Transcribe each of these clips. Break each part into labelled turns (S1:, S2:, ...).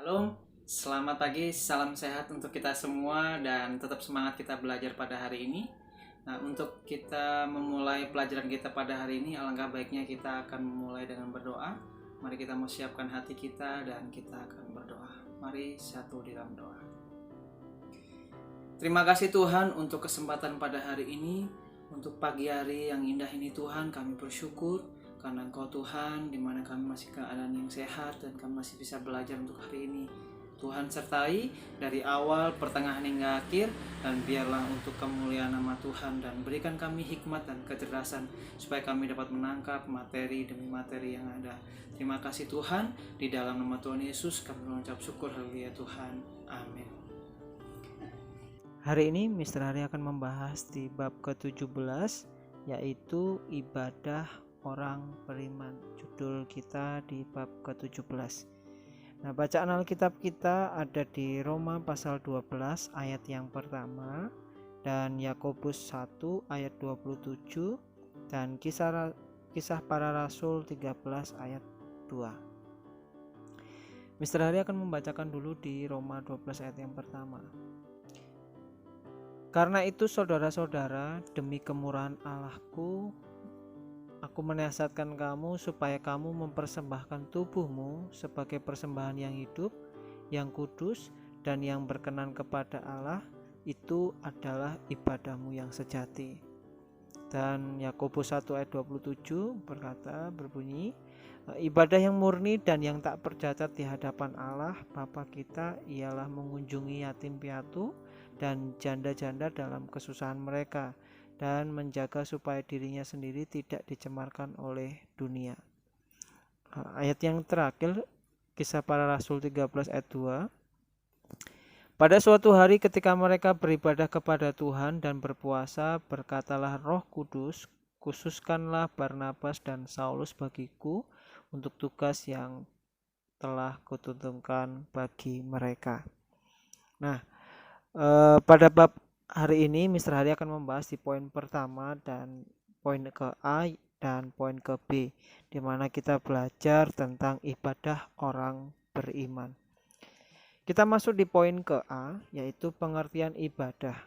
S1: Halo, selamat pagi, salam sehat untuk kita semua dan tetap semangat kita belajar pada hari ini. Nah, untuk kita memulai pelajaran kita pada hari ini, alangkah baiknya kita akan memulai dengan berdoa. Mari kita mau siapkan hati kita dan kita akan berdoa. Mari satu di dalam doa. Terima kasih Tuhan untuk kesempatan pada hari ini, untuk pagi hari yang indah ini Tuhan, kami bersyukur karena Engkau Tuhan, di mana kami masih keadaan yang sehat dan kami masih bisa belajar untuk hari ini. Tuhan sertai dari awal, pertengahan hingga akhir, dan biarlah untuk kemuliaan nama Tuhan, dan berikan kami hikmat dan kecerdasan supaya kami dapat menangkap materi demi materi yang ada. Terima kasih Tuhan, di dalam nama Tuhan Yesus kami mengucap syukur, haleluya Tuhan, amin. Hari ini Mr. Hari akan membahas di bab ke-17, yaitu ibadah orang beriman. Judul kita di bab ke-17. Nah, bacaan Alkitab kita ada di Roma pasal 12 ayat yang pertama dan Yakobus 1 ayat 27 dan kisah para rasul 13 ayat 2. Mr. Hari akan membacakan dulu di Roma 12 ayat yang pertama. Karena itu saudara-saudara, demi kemurahan Allahku, aku menasihatkan kamu supaya kamu mempersembahkan tubuhmu sebagai persembahan yang hidup, yang kudus, dan yang berkenan kepada Allah. Itu adalah ibadahmu yang sejati. Dan Yakobus 1 ayat 27 berbunyi, ibadah yang murni dan yang tak bercacat di hadapan Allah Bapa kita ialah mengunjungi yatim piatu dan janda-janda dalam kesusahan mereka, dan menjaga supaya dirinya sendiri tidak dicemarkan oleh dunia. Ayat yang terakhir, kisah para rasul 13 ayat 2. Pada suatu hari ketika mereka beribadah kepada Tuhan dan berpuasa, berkatalah Roh Kudus, khususkanlah Barnabas dan Saulus bagiku untuk tugas yang telah kutentukan bagi mereka. Nah, pada bab hari ini Mr. Hari akan membahas di poin pertama dan poin ke A dan poin ke B, di mana kita belajar tentang ibadah orang beriman. Kita masuk di poin ke A, yaitu pengertian ibadah.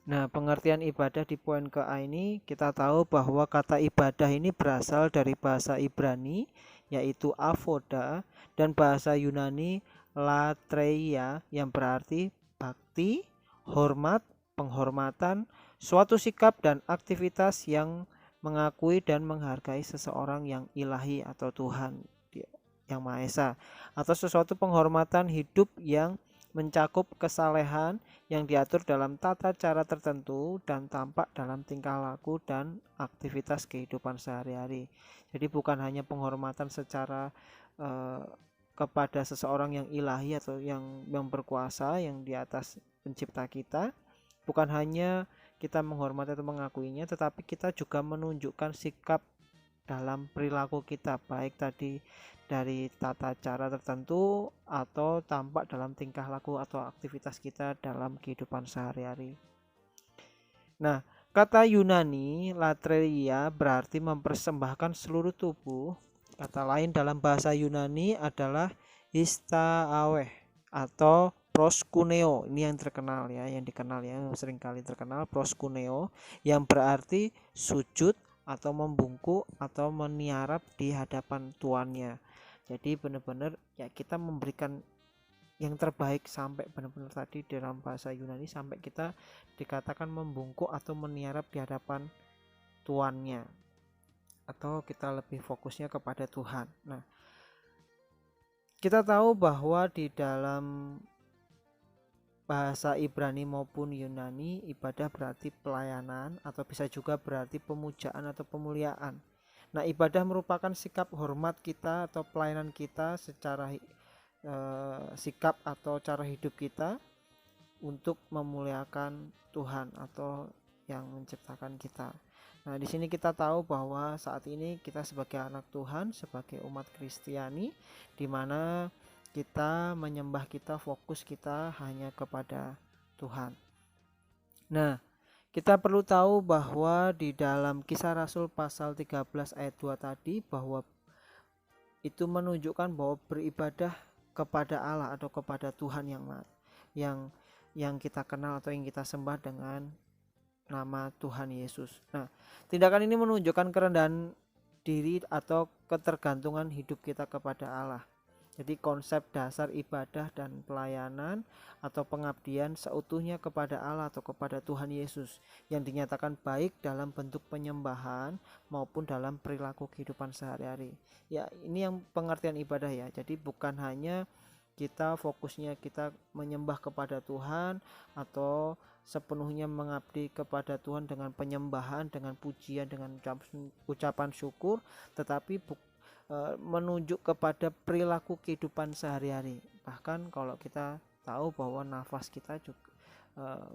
S1: Nah, pengertian ibadah di poin ke A ini kita tahu bahwa kata ibadah ini berasal dari bahasa Ibrani, yaitu avoda, dan bahasa Yunani latreia, yang berarti bakti, hormat, penghormatan, suatu sikap dan aktivitas yang mengakui dan menghargai seseorang yang ilahi atau Tuhan yang Maha Esa, atau sesuatu penghormatan hidup yang mencakup kesalehan yang diatur dalam tata cara tertentu dan tampak dalam tingkah laku dan aktivitas kehidupan sehari-hari. Jadi bukan hanya penghormatan secara kepada seseorang yang ilahi atau yang berkuasa, yang di atas pencipta kita. Bukan hanya kita menghormati atau mengakuinya, tetapi kita juga menunjukkan sikap dalam perilaku kita, baik tadi dari tata cara tertentu atau tampak dalam tingkah laku atau aktivitas kita dalam kehidupan sehari-hari. Nah, kata Yunani latreia berarti mempersembahkan seluruh tubuh. Kata lain dalam bahasa Yunani adalah istaaweh atau proskuneo. Ini yang terkenal ya, yang dikenal ya, seringkali terkenal proskuneo, yang berarti sujud atau membungkuk atau meniarap di hadapan tuannya. Jadi benar-benar ya kita memberikan yang terbaik sampai benar-benar tadi dalam bahasa Yunani sampai kita dikatakan membungkuk atau meniarap di hadapan tuannya, atau kita lebih fokusnya kepada Tuhan. Nah, kita tahu bahwa di dalam bahasa Ibrani maupun Yunani, ibadah berarti pelayanan atau bisa juga berarti pemujaan atau pemuliaan. Nah, ibadah merupakan sikap hormat kita atau pelayanan kita secara sikap atau cara hidup kita untuk memuliakan Tuhan atau yang menciptakan kita. Nah, di sini kita tahu bahwa saat ini kita sebagai anak Tuhan, sebagai umat Kristiani, di mana kita menyembah, kita fokus kita hanya kepada Tuhan. Nah, kita perlu tahu bahwa di dalam Kisah Rasul pasal 13 ayat 2 tadi, bahwa itu menunjukkan bahwa beribadah kepada Allah atau kepada Tuhan yang yang kita kenal atau yang kita sembah dengan nama Tuhan Yesus. Nah, tindakan ini menunjukkan kerendahan diri atau ketergantungan hidup kita kepada Allah. Jadi konsep dasar ibadah dan pelayanan atau pengabdian seutuhnya kepada Allah atau kepada Tuhan Yesus yang dinyatakan baik dalam bentuk penyembahan maupun dalam perilaku kehidupan sehari-hari. Ya, ini yang pengertian ibadah ya. Jadi bukan hanya kita fokusnya kita menyembah kepada Tuhan atau sepenuhnya mengabdi kepada Tuhan dengan penyembahan, dengan pujian, dengan ucapan syukur, tetapi menunjuk kepada perilaku kehidupan sehari-hari. Bahkan kalau kita tahu bahwa nafas kita juga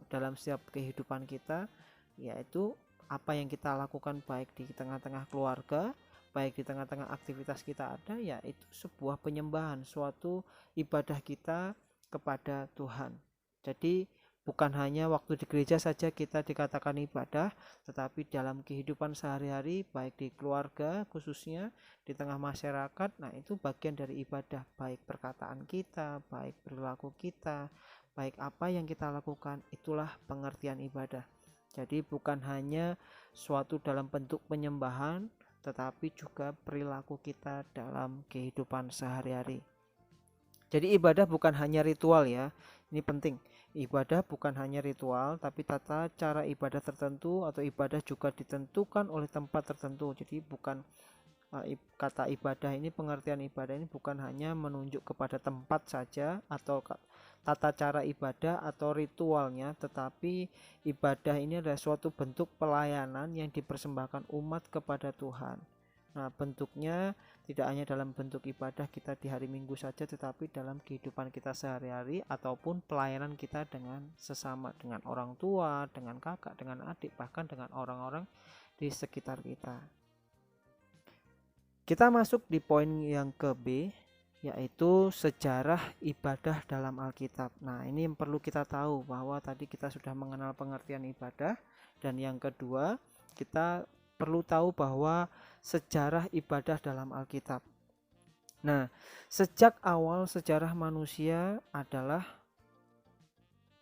S1: dalam setiap kehidupan kita, yaitu apa yang kita lakukan baik di tengah-tengah keluarga, baik di tengah-tengah aktivitas kita ada, ya itu sebuah penyembahan, suatu ibadah kita kepada Tuhan. Jadi bukan hanya waktu di gereja saja kita dikatakan ibadah, tetapi dalam kehidupan sehari-hari, baik di keluarga khususnya, di tengah masyarakat, nah itu bagian dari ibadah, baik perkataan kita, baik perilaku kita, baik apa yang kita lakukan, itulah pengertian ibadah. Jadi bukan hanya suatu dalam bentuk penyembahan, tetapi juga perilaku kita dalam kehidupan sehari-hari. Jadi ibadah bukan hanya ritual ya, ini penting. Ibadah bukan hanya ritual, tapi tata cara ibadah tertentu atau ibadah juga ditentukan oleh tempat tertentu. Jadi bukan kata ibadah ini, pengertian ibadah ini bukan hanya menunjuk kepada tempat saja atau tata cara ibadah atau ritualnya, tetapi ibadah ini adalah suatu bentuk pelayanan yang dipersembahkan umat kepada Tuhan. Nah, bentuknya tidak hanya dalam bentuk ibadah kita di hari Minggu saja, tetapi dalam kehidupan kita sehari-hari ataupun pelayanan kita dengan sesama, dengan orang tua, dengan kakak, dengan adik, bahkan dengan orang-orang di sekitar kita. Kita masuk di poin yang ke B, yaitu sejarah ibadah dalam Alkitab. Nah, ini yang perlu kita tahu, bahwa tadi kita sudah mengenal pengertian ibadah, dan yang kedua kita perlu tahu bahwa sejarah ibadah dalam Alkitab. Nah, sejak awal sejarah manusia adalah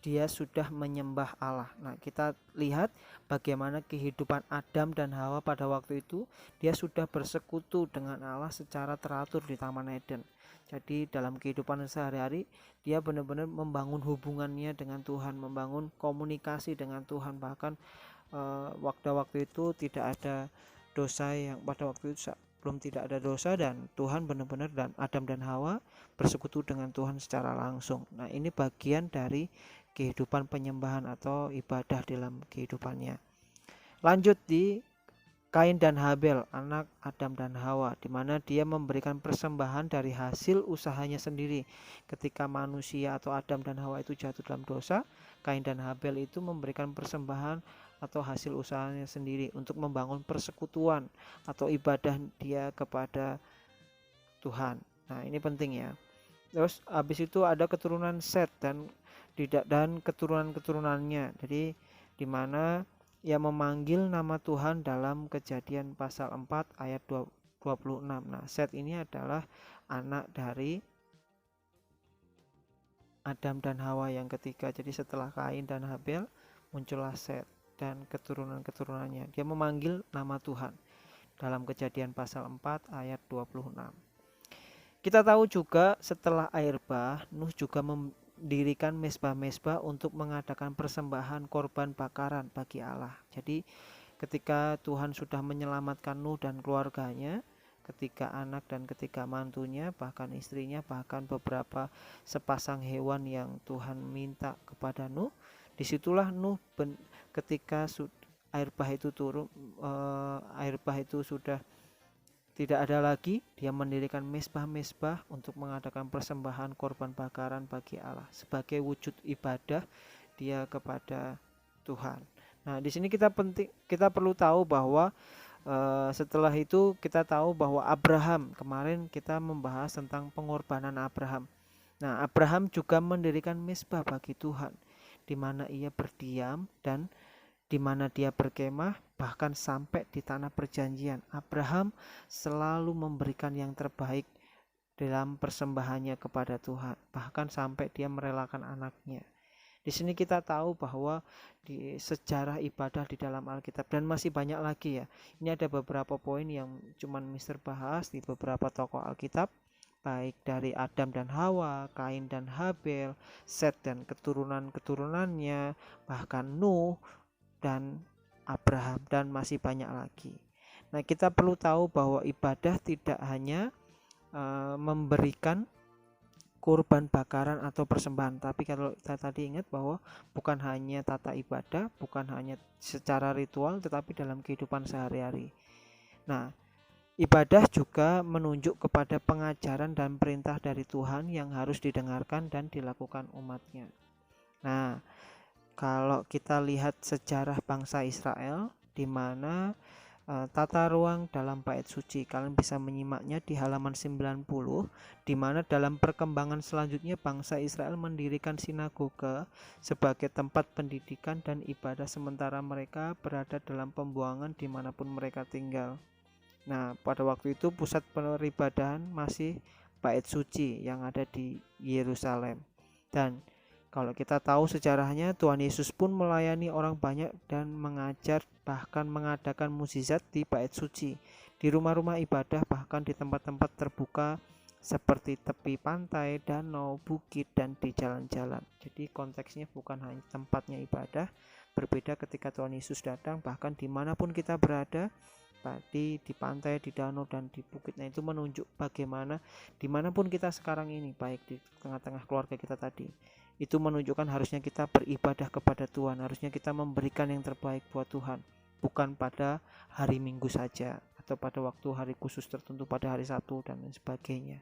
S1: dia sudah menyembah Allah. Nah, kita lihat bagaimana kehidupan Adam dan Hawa pada waktu itu, dia sudah bersekutu dengan Allah secara teratur di Taman Eden. Jadi dalam kehidupan sehari-hari dia benar-benar membangun hubungannya dengan Tuhan, membangun komunikasi dengan Tuhan. Bahkan waktu itu tidak ada dosa, yang pada waktu itu belum tidak ada dosa, dan Tuhan benar-benar dan Adam dan Hawa bersekutu dengan Tuhan secara langsung. Nah, ini bagian dari kehidupan penyembahan atau ibadah dalam kehidupannya. Lanjut di Kain dan Habel, anak Adam dan Hawa, di mana dia memberikan persembahan dari hasil usahanya sendiri. Ketika manusia atau Adam dan Hawa itu jatuh dalam dosa, Kain dan Habel itu memberikan persembahan atau hasil usahanya sendiri untuk membangun persekutuan atau ibadah dia kepada Tuhan. Nah, ini penting ya. Terus habis itu ada keturunan Set dan keturunan-keturunannya. Jadi di mana ia memanggil nama Tuhan dalam Kejadian pasal 4 ayat 26. Nah, Set ini adalah anak dari Adam dan Hawa yang ketiga. Jadi setelah Kain dan Habel muncullah Set dan keturunan-keturunannya. Dia memanggil nama Tuhan dalam Kejadian pasal 4 ayat 26. Kita tahu juga setelah air bah, Nuh juga mendirikan mezbah-mezbah untuk mengadakan persembahan korban bakaran bagi Allah. Jadi ketika Tuhan sudah menyelamatkan Nuh dan keluarganya, ketika anak dan ketika mantunya, bahkan istrinya, bahkan beberapa sepasang hewan yang Tuhan minta kepada Nuh, disitulah Nuh ketika air bah itu turun, air bah itu sudah tidak ada lagi, dia mendirikan mezbah-mezbah untuk mengadakan persembahan korban bakaran bagi Allah sebagai wujud ibadah dia kepada Tuhan. Nah, di sini kita perlu tahu bahwa setelah itu kita tahu bahwa Abraham, kemarin kita membahas tentang pengorbanan Abraham. Nah, Abraham juga mendirikan mezbah bagi Tuhan, di mana ia berdiam dan di mana dia berkemah, bahkan sampai di tanah perjanjian. Abraham selalu memberikan yang terbaik dalam persembahannya kepada Tuhan, bahkan sampai dia merelakan anaknya. Di sini kita tahu bahwa di sejarah ibadah di dalam Alkitab, dan masih banyak lagi ya. Ini ada beberapa poin yang cuman Mister bahas di beberapa tokoh Alkitab, baik dari Adam dan Hawa, Kain dan Habel, Set dan keturunan-keturunannya, bahkan Nuh dan Abraham, dan masih banyak lagi. Nah, kita perlu tahu bahwa ibadah tidak hanya memberikan kurban bakaran atau persembahan, tapi kalau kita tadi ingat bahwa bukan hanya tata ibadah, bukan hanya secara ritual, tetapi dalam kehidupan sehari-hari. Nah, ibadah juga menunjuk kepada pengajaran dan perintah dari Tuhan yang harus didengarkan dan dilakukan umatnya. Nah, kalau kita lihat sejarah bangsa Israel, di mana tata ruang dalam bait suci, kalian bisa menyimaknya di halaman 90, di mana dalam perkembangan selanjutnya bangsa Israel mendirikan sinagoga sebagai tempat pendidikan dan ibadah sementara mereka berada dalam pembuangan dimanapun mereka tinggal. Nah, pada waktu itu pusat peribadahan masih bait suci yang ada di Yerusalem. Dan kalau kita tahu sejarahnya, Tuhan Yesus pun melayani orang banyak dan mengajar, bahkan mengadakan mukjizat di bait suci, di rumah-rumah ibadah, bahkan di tempat-tempat terbuka seperti tepi pantai, danau, bukit, dan di jalan-jalan. Jadi konteksnya bukan hanya tempatnya ibadah, berbeda ketika Tuhan Yesus datang, bahkan dimanapun kita berada, tadi di pantai, di danau, dan di bukit. Nah, itu menunjuk bagaimana dimanapun kita sekarang ini, baik di tengah-tengah keluarga kita tadi, itu menunjukkan harusnya kita beribadah kepada Tuhan, harusnya kita memberikan yang terbaik buat Tuhan, bukan pada hari Minggu saja atau pada waktu hari khusus tertentu pada hari Sabtu dan lain sebagainya.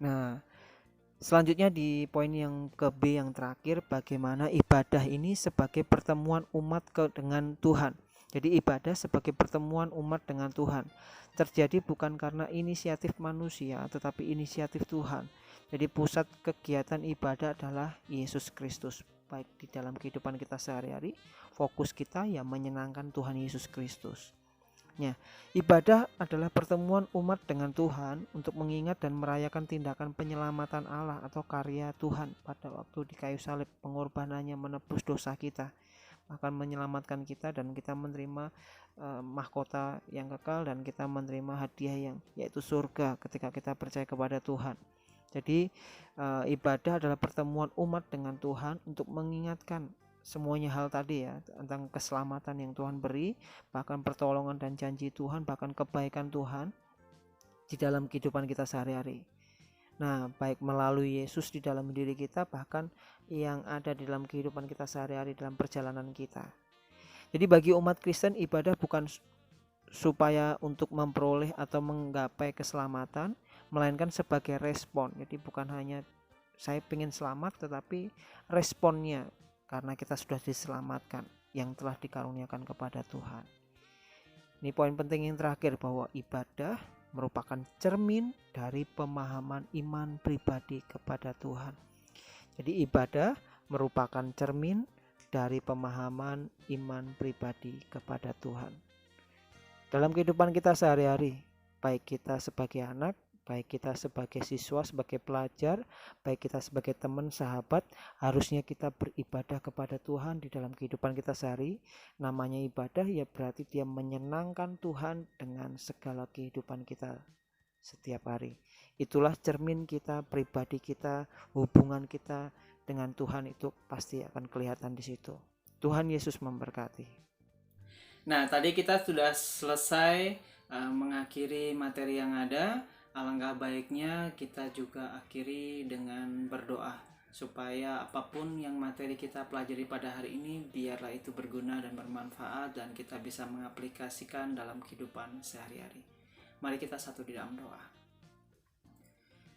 S1: Nah, selanjutnya di poin yang ke B yang terakhir, bagaimana ibadah ini sebagai pertemuan umat dengan Tuhan. Jadi ibadah sebagai pertemuan umat dengan Tuhan terjadi bukan karena inisiatif manusia, tetapi inisiatif Tuhan. Jadi pusat kegiatan ibadah adalah Yesus Kristus, baik di dalam kehidupan kita sehari-hari, fokus kita ya menyenangkan Tuhan Yesus Kristus. Ya, ibadah adalah pertemuan umat dengan Tuhan untuk mengingat dan merayakan tindakan penyelamatan Allah atau karya Tuhan pada waktu di kayu salib, pengorbanannya menebus dosa kita, akan menyelamatkan kita, dan kita menerima mahkota yang kekal, dan kita menerima hadiah yang yaitu surga ketika kita percaya kepada Tuhan. Jadi ibadah adalah pertemuan umat dengan Tuhan untuk mengingatkan semuanya hal tadi ya, tentang keselamatan yang Tuhan beri, bahkan pertolongan dan janji Tuhan, bahkan kebaikan Tuhan di dalam kehidupan kita sehari-hari. Nah, baik melalui Yesus di dalam diri kita, bahkan yang ada di dalam kehidupan kita sehari-hari dalam perjalanan kita. Jadi bagi umat Kristen, ibadah bukan supaya untuk memperoleh atau menggapai keselamatan, melainkan sebagai respon. Jadi bukan hanya saya ingin selamat, tetapi responnya karena kita sudah diselamatkan, yang telah dikaruniakan kepada Tuhan. Ini poin penting yang terakhir, bahwa ibadah merupakan cermin dari pemahaman iman pribadi kepada Tuhan. Jadi ibadah merupakan cermin dari pemahaman iman pribadi kepada Tuhan. Dalam kehidupan kita sehari-hari, baik kita sebagai anak, baik kita sebagai siswa, sebagai pelajar, baik kita sebagai teman, sahabat, harusnya kita beribadah kepada Tuhan di dalam kehidupan kita sehari. Namanya ibadah ya berarti dia menyenangkan Tuhan dengan segala kehidupan kita setiap hari. Itulah cermin kita, pribadi kita, hubungan kita dengan Tuhan itu pasti akan kelihatan di situ. Tuhan Yesus memberkati. Nah, tadi kita sudah selesai mengakhiri materi yang ada. Alangkah baiknya kita juga akhiri dengan berdoa, supaya apapun yang materi kita pelajari pada hari ini, biarlah itu berguna dan bermanfaat, dan kita bisa mengaplikasikan dalam kehidupan sehari-hari. Mari kita satu di dalam doa.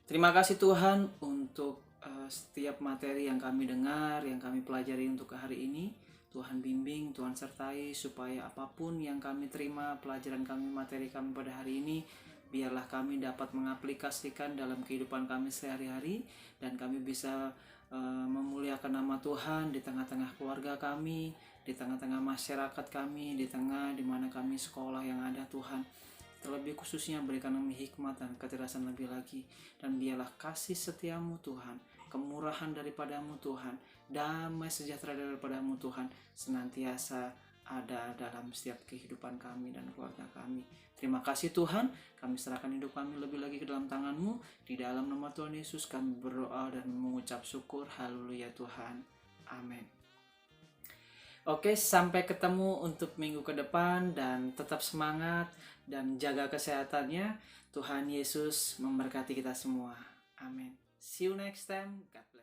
S1: Terima kasih Tuhan untuk setiap materi yang kami dengar, yang kami pelajari untuk hari ini. Tuhan bimbing, Tuhan sertai, supaya apapun yang kami terima, pelajaran kami, materi kami pada hari ini, biarlah kami dapat mengaplikasikan dalam kehidupan kami sehari-hari, dan kami bisa memuliakan nama Tuhan di tengah-tengah keluarga kami, di tengah-tengah masyarakat kami, di tengah dimana kami sekolah yang ada Tuhan. Terlebih khususnya berikan kami hikmat dan kecerdasan lebih lagi. Dan biarlah kasih setiamu Tuhan, kemurahan daripadamu Tuhan, damai sejahtera daripadamu Tuhan, senantiasa ada dalam setiap kehidupan kami dan keluarga kami. Terima kasih Tuhan, kami serahkan hidup kami lebih lagi ke dalam tangan-Mu. Di dalam nama Tuhan Yesus kami berdoa dan mengucap syukur. Haleluya Tuhan. Amin. Oke, sampai ketemu untuk minggu ke depan dan tetap semangat dan jaga kesehatannya. Tuhan Yesus memberkati kita semua. Amin. See you next time. God bless.